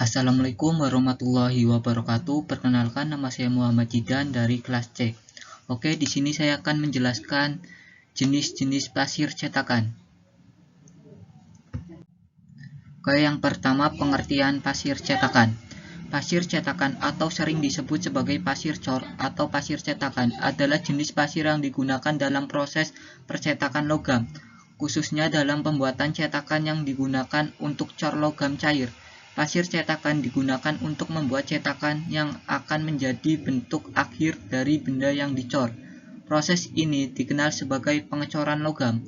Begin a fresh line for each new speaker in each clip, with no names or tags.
Assalamualaikum warahmatullahi wabarakatuh. Perkenalkan, nama saya Muhammad Jidan dari kelas C. Oke, di sini saya akan menjelaskan jenis-jenis pasir cetakan. Oke, yang pertama pengertian pasir cetakan. Pasir cetakan atau sering disebut sebagai pasir cor atau pasir cetakan adalah jenis pasir yang digunakan dalam proses percetakan logam, khususnya dalam pembuatan cetakan yang digunakan untuk cor logam cair. Pasir cetakan digunakan untuk membuat cetakan yang akan menjadi bentuk akhir dari benda yang dicor. Proses ini dikenal sebagai pengecoran logam.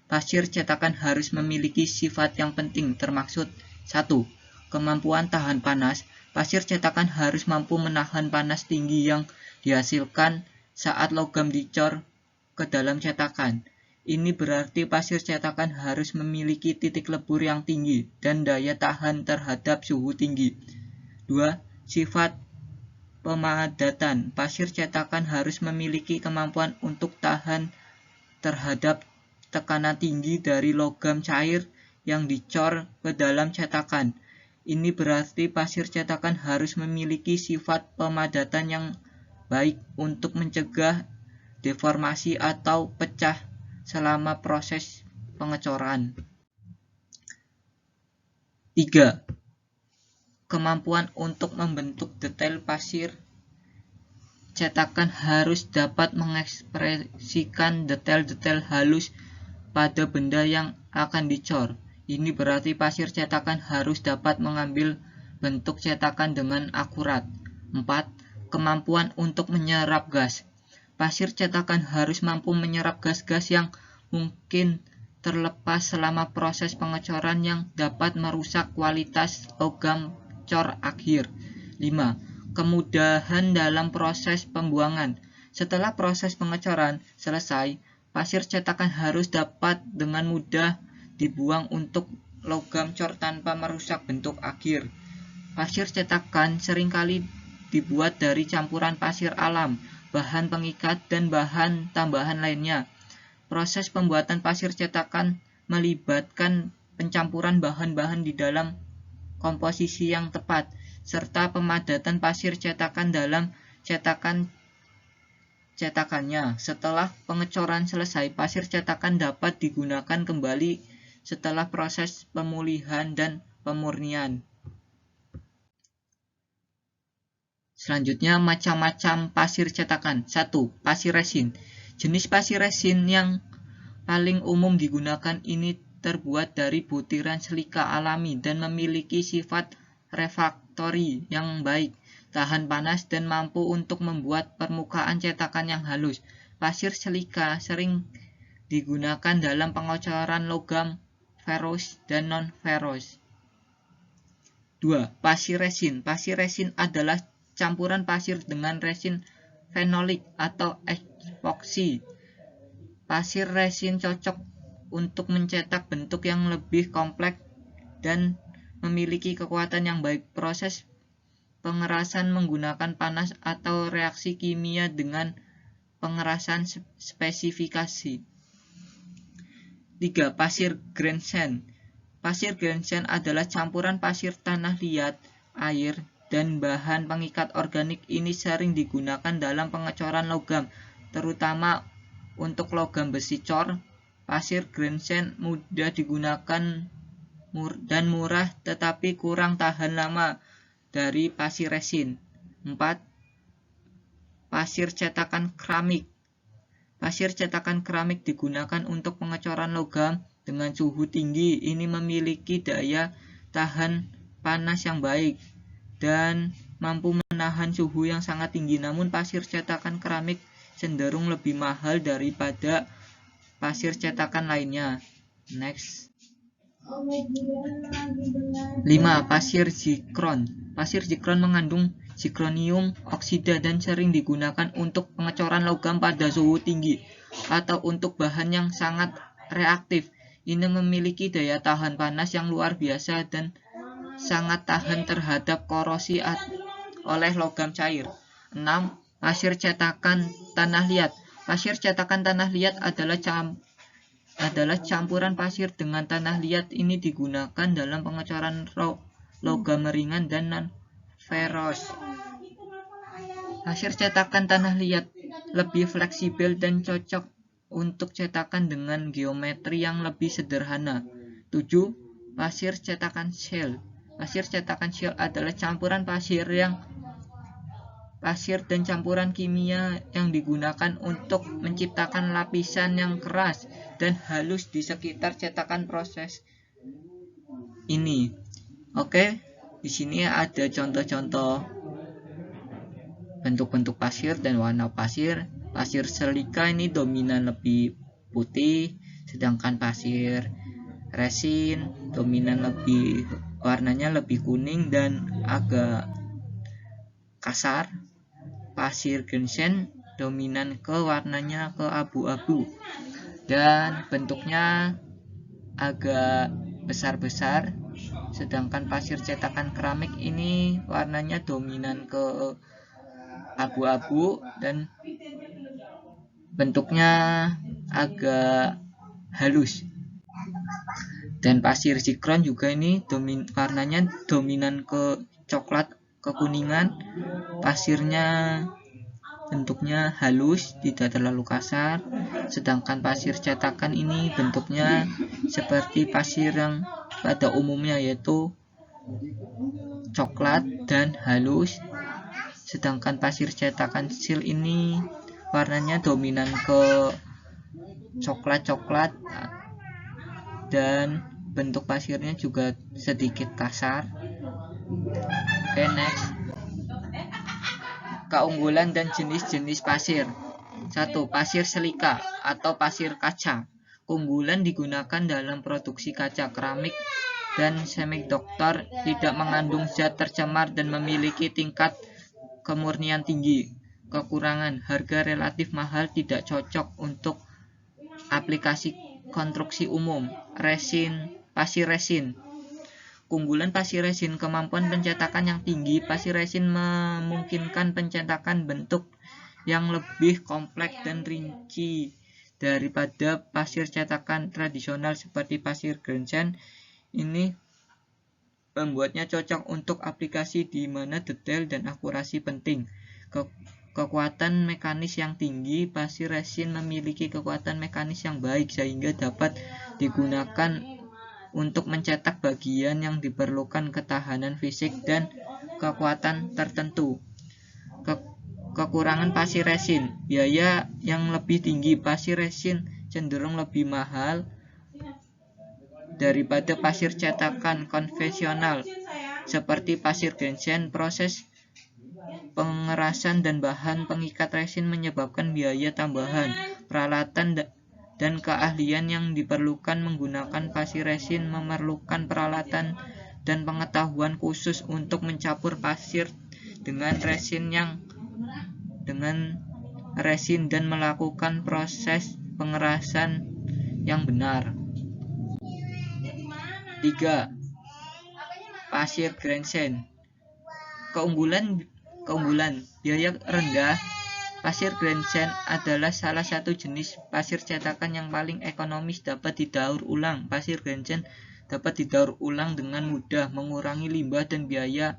Pasir cetakan harus memiliki sifat yang penting termaksud 1. Kemampuan tahan panas. Pasir cetakan harus mampu menahan panas tinggi yang dihasilkan saat logam dicor ke dalam cetakan. Ini berarti pasir cetakan harus memiliki titik lebur yang tinggi dan daya tahan terhadap suhu tinggi. 2. Sifat pemadatan. Pasir cetakan harus memiliki kemampuan untuk tahan terhadap tekanan tinggi dari logam cair yang dicor ke dalam cetakan. Ini berarti pasir cetakan harus memiliki sifat pemadatan yang baik untuk mencegah deformasi atau pecah selama proses pengecoran. 3. Kemampuan untuk membentuk detail. Pasir cetakan harus dapat mengekspresikan detail-detail halus pada benda yang akan dicor. Ini berarti pasir cetakan harus dapat mengambil bentuk cetakan dengan akurat. 4. Kemampuan untuk menyerap gas. Pasir cetakan harus mampu menyerap gas-gas yang mungkin terlepas selama proses pengecoran yang dapat merusak kualitas logam cor akhir. 5. Kemudahan dalam proses pembuangan. Setelah proses pengecoran selesai, pasir cetakan harus dapat dengan mudah dibuang untuk logam cor tanpa merusak bentuk akhir. Pasir cetakan seringkali dibuat dari campuran pasir alam, bahan pengikat, dan bahan tambahan lainnya. Proses pembuatan pasir cetakan melibatkan pencampuran bahan-bahan di dalam komposisi yang tepat, serta pemadatan pasir cetakan dalam cetakannya. Setelah pengecoran selesai, pasir cetakan dapat digunakan kembali setelah proses pemulihan dan pemurnian. Selanjutnya, macam-macam pasir cetakan. 1. Pasir resin. Jenis pasir resin yang paling umum digunakan ini terbuat dari butiran silika alami dan memiliki sifat refraktori yang baik, tahan panas, dan mampu untuk membuat permukaan cetakan yang halus. Pasir silika sering digunakan dalam pengecoran logam ferrous dan non-ferrous. 2. Pasir resin. Pasir resin adalah campuran pasir dengan resin fenolik atau epoksi. Pasir resin cocok untuk mencetak bentuk yang lebih kompleks dan memiliki kekuatan yang baik. Proses pengerasan menggunakan panas atau reaksi kimia dengan pengerasan spesifikasi. 3. Pasir greenstone. Pasir greenstone adalah campuran pasir tanah liat, air, dan bahan pengikat organik. Ini sering digunakan dalam pengecoran logam, terutama untuk logam besi cor. Pasir greenstone mudah digunakan dan murah, tetapi kurang tahan lama dari pasir resin. 4. Pasir cetakan keramik. Pasir cetakan keramik digunakan untuk pengecoran logam dengan suhu tinggi. Ini memiliki daya tahan panas yang baik dan mampu menahan suhu yang sangat tinggi. Namun pasir cetakan keramik cenderung lebih mahal daripada pasir cetakan lainnya. Next. 5. Pasir zikron. Pasir zikron mengandung zikronium oksida dan sering digunakan untuk pengecoran logam pada suhu tinggi atau untuk bahan yang sangat reaktif. Ini memiliki daya tahan panas yang luar biasa dan sangat tahan terhadap korosi oleh logam cair. 6. Pasir cetakan tanah liat. Pasir cetakan tanah liat adalah campuran pasir dengan tanah liat. Ini digunakan dalam pengecoran logam ringan dan non-ferrous. Pasir cetakan tanah liat lebih fleksibel dan cocok untuk cetakan dengan geometri yang lebih sederhana. 7. Pasir cetakan shell. Pasir cetakan shell adalah campuran pasir dan campuran kimia yang digunakan untuk menciptakan lapisan yang keras dan halus di sekitar cetakan proses ini. Oke, di sini ada contoh-contoh bentuk-bentuk pasir dan warna pasir. Pasir silika ini dominan lebih putih, sedangkan pasir resin dominan warnanya lebih kuning dan agak kasar. Pasir genshen dominan warnanya ke abu-abu dan bentuknya agak besar-besar, sedangkan pasir cetakan keramik ini warnanya dominan ke abu-abu dan bentuknya agak halus. Dan pasir zikron juga ini warnanya dominan ke coklat kekuningan. Pasirnya bentuknya halus, tidak terlalu kasar. Sedangkan pasir cetakan ini bentuknya seperti pasir yang pada umumnya, yaitu coklat dan halus. Sedangkan pasir cetakan shell ini warnanya dominan ke coklat-coklat dan bentuk pasirnya juga sedikit kasar. Oke, next. Keunggulan dan jenis-jenis pasir. 1. Pasir silika atau pasir kaca. Keunggulan digunakan dalam produksi kaca keramik dan semikonduktor, tidak mengandung zat tercemar dan memiliki tingkat kemurnian tinggi. Kekurangan, harga relatif mahal, tidak cocok untuk aplikasi konstruksi umum. Pasir resin. Keunggulan pasir resin, kemampuan pencetakan yang tinggi. Pasir resin memungkinkan pencetakan bentuk yang lebih kompleks dan rinci daripada pasir cetakan tradisional seperti pasir genshen. Ini membuatnya cocok untuk aplikasi di mana detail dan akurasi penting. Kekuatan mekanis yang tinggi. Pasir resin memiliki kekuatan mekanis yang baik sehingga dapat digunakan untuk mencetak bagian yang diperlukan ketahanan fisik dan kekuatan tertentu. Kekurangan pasir resin, biaya yang lebih tinggi. Pasir resin cenderung lebih mahal daripada pasir cetakan konvensional seperti pasir genshen. Proses pengerasan dan bahan pengikat resin menyebabkan biaya tambahan. Peralatan dan keahlian yang diperlukan menggunakan pasir resin memerlukan peralatan dan pengetahuan khusus untuk mencampur pasir dengan resin dan melakukan proses pengerasan yang benar. 3. Pasir genshen. Keunggulan, biaya rendah. Pasir genshen adalah salah satu jenis pasir cetakan yang paling ekonomis, dapat didaur ulang. Pasir genshen dapat didaur ulang dengan mudah, mengurangi limbah dan biaya,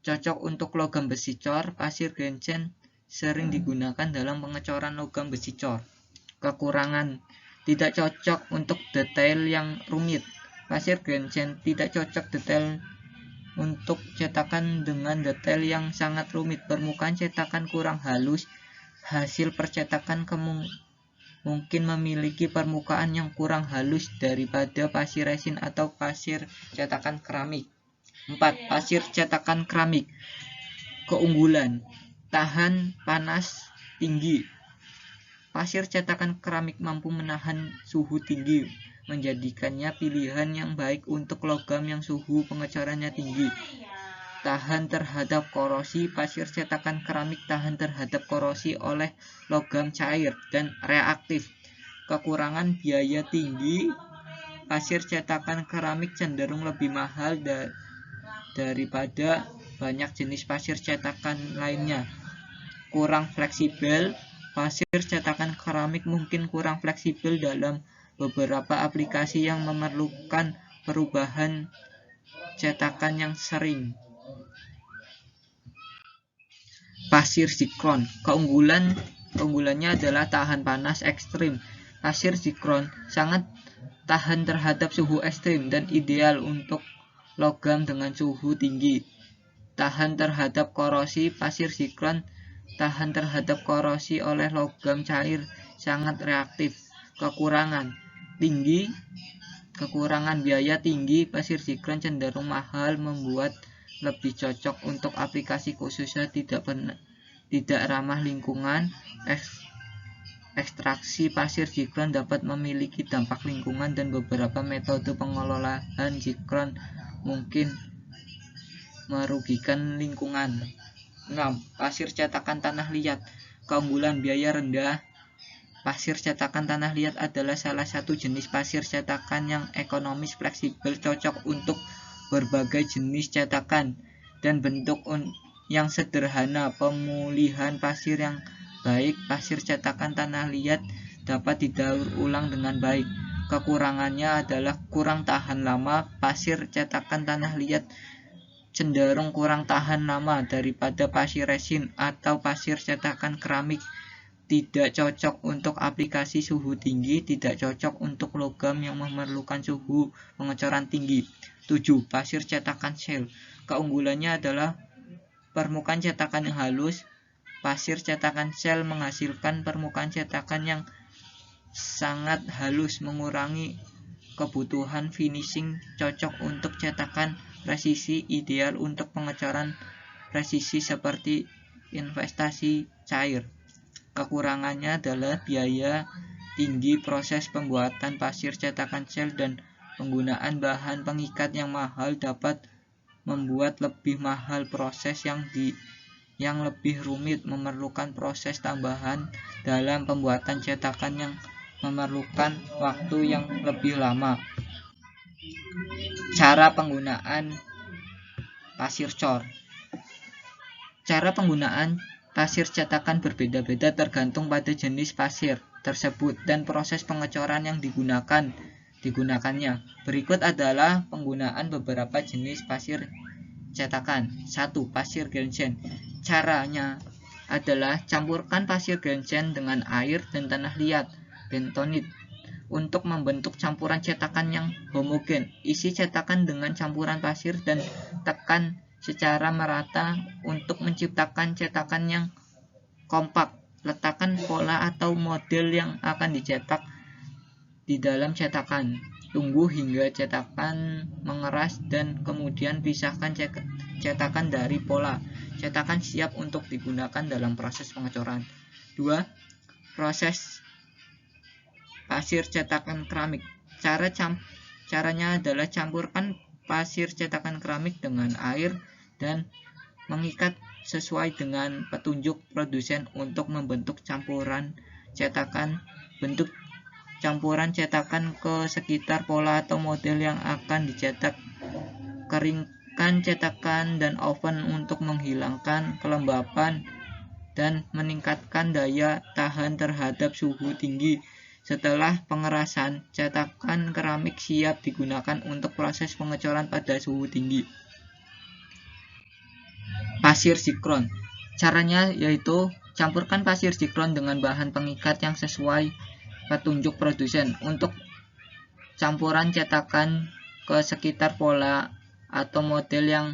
cocok untuk logam besi cor. Pasir genshen sering digunakan dalam pengecoran logam besi cor. Kekurangan, tidak cocok untuk detail yang rumit. Pasir genshen tidak cocok detail untuk cetakan dengan detail yang sangat rumit. Permukaan cetakan kurang halus. Hasil percetakan mungkin memiliki permukaan yang kurang halus daripada pasir resin atau pasir cetakan keramik. 4. Pasir cetakan keramik. Keunggulan, tahan panas tinggi. Pasir cetakan keramik mampu menahan suhu tinggi, menjadikannya pilihan yang baik untuk logam yang suhu pengecorannya tinggi. Tahan terhadap korosi. Pasir cetakan keramik tahan terhadap korosi oleh logam cair dan reaktif. Kekurangan, biaya tinggi. Pasir cetakan keramik cenderung lebih mahal daripada banyak jenis pasir cetakan lainnya. Kurang fleksibel. Pasir cetakan keramik mungkin kurang fleksibel dalam beberapa aplikasi yang memerlukan perubahan cetakan yang sering. Pasir zikron, keunggulannya adalah tahan panas ekstrim. Pasir zikron sangat tahan terhadap suhu ekstrim dan ideal untuk logam dengan suhu tinggi. Tahan terhadap korosi, pasir zikron tahan terhadap korosi oleh logam cair, sangat reaktif. Kekurangan biaya tinggi, pasir zikron cenderung mahal, membuat lebih cocok untuk aplikasi khususnya tidak ramah lingkungan. Ekstraksi pasir zikron dapat memiliki dampak lingkungan dan beberapa metode pengelolaan zikron mungkin merugikan lingkungan. 6. Pasir cetakan tanah liat, keunggulan biaya rendah. Pasir cetakan tanah liat adalah salah satu jenis pasir cetakan yang ekonomis, fleksibel, cocok untuk berbagai jenis cetakan dan bentuk yang sederhana. Pemulihan pasir yang baik, pasir cetakan tanah liat dapat didaur ulang dengan baik. Kekurangannya adalah kurang tahan lama. Pasir cetakan tanah liat cenderung kurang tahan lama daripada pasir resin atau pasir cetakan keramik. Tidak cocok untuk aplikasi suhu tinggi, tidak cocok untuk logam yang memerlukan suhu pengecoran tinggi. 7. Pasir cetakan shell, keunggulannya adalah permukaan cetakan yang halus. Pasir cetakan shell menghasilkan permukaan cetakan yang sangat halus, mengurangi kebutuhan finishing, cocok untuk cetakan presisi, ideal untuk pengecoran presisi seperti investasi cair. Kekurangannya adalah biaya tinggi, proses pembuatan pasir cetakan shell dan penggunaan bahan pengikat yang mahal dapat membuat lebih mahal proses yang lebih rumit, memerlukan proses tambahan dalam pembuatan cetakan yang memerlukan waktu yang lebih lama. Cara penggunaan pasir cor. Cara penggunaan pasir cetakan berbeda-beda tergantung pada jenis pasir tersebut dan proses pengecoran yang digunakannya. Berikut adalah penggunaan beberapa jenis pasir cetakan. 1. Pasir Grenchen. Caranya adalah campurkan pasir Grenchen dengan air dan tanah liat bentonit untuk membentuk campuran cetakan yang homogen. Isi cetakan dengan campuran pasir dan tekan secara merata untuk menciptakan cetakan yang kompak. Letakkan pola atau model yang akan dicetak di dalam cetakan. Tunggu hingga cetakan mengeras dan kemudian pisahkan cetakan dari pola. Cetakan siap untuk digunakan dalam proses pengecoran. 2. Proses pasir cetakan keramik. Caranya adalah campurkan pasir cetakan keramik dengan air dan mengikat sesuai dengan petunjuk produsen untuk membentuk campuran cetakan. Bentuk campuran cetakan ke sekitar pola atau model yang akan dicetak. Keringkan cetakan dan oven untuk menghilangkan kelembapan dan meningkatkan daya tahan terhadap suhu tinggi. Setelah pengerasan, cetakan keramik siap digunakan untuk proses pengecoran pada suhu tinggi. Pasir zikron. Caranya yaitu campurkan pasir zikron dengan bahan pengikat yang sesuai petunjuk produsen. Untuk campuran cetakan ke sekitar pola atau model yang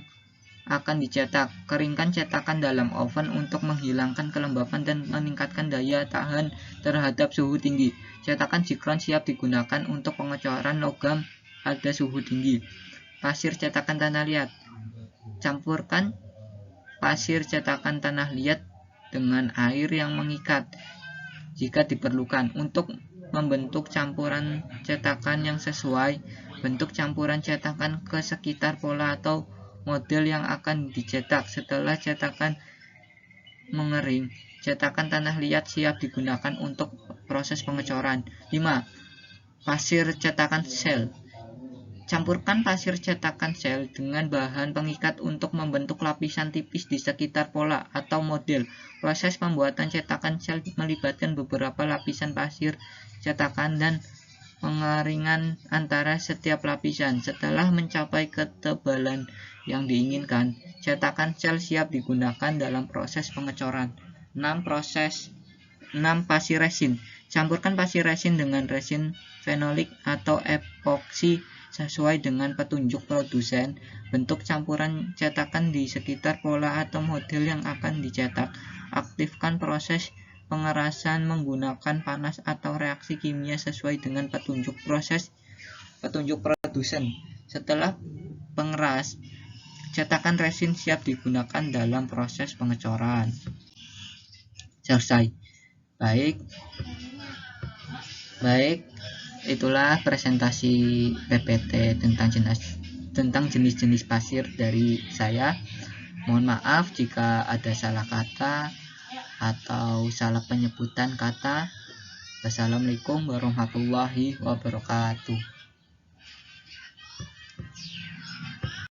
akan dicetak. Keringkan cetakan dalam oven untuk menghilangkan kelembapan dan meningkatkan daya tahan terhadap suhu tinggi. Cetakan zikron siap digunakan untuk pengecoran logam pada suhu tinggi. Pasir cetakan tanah liat. Campurkan pasir cetakan tanah liat dengan air yang mengikat jika diperlukan untuk membentuk campuran cetakan yang sesuai. Bentuk campuran cetakan ke sekitar pola atau model yang akan dicetak. Setelah cetakan mengering, cetakan tanah liat siap digunakan untuk proses pengecoran. 5. Pasir cetakan shell. Campurkan pasir cetakan shell dengan bahan pengikat untuk membentuk lapisan tipis di sekitar pola atau model. Proses pembuatan cetakan shell melibatkan beberapa lapisan pasir cetakan dan pengaringan antara setiap lapisan. Setelah mencapai ketebalan yang diinginkan, cetakan sel siap digunakan dalam proses pengecoran. 6. Pasir resin. Campurkan pasir resin dengan resin fenolik atau epoksi sesuai dengan petunjuk produsen. Bentuk campuran cetakan di sekitar pola atau model yang akan dicetak. Aktifkan proses pengerasan menggunakan panas atau reaksi kimia sesuai dengan petunjuk produsen. Setelah pengeras, cetakan resin siap digunakan dalam proses pengecoran. Selesai. Baik, itulah presentasi PPT tentang jenis-jenis pasir dari saya. Mohon maaf jika ada salah kata atau salah penyebutan kata. Wassalamualaikum warahmatullahi wabarakatuh.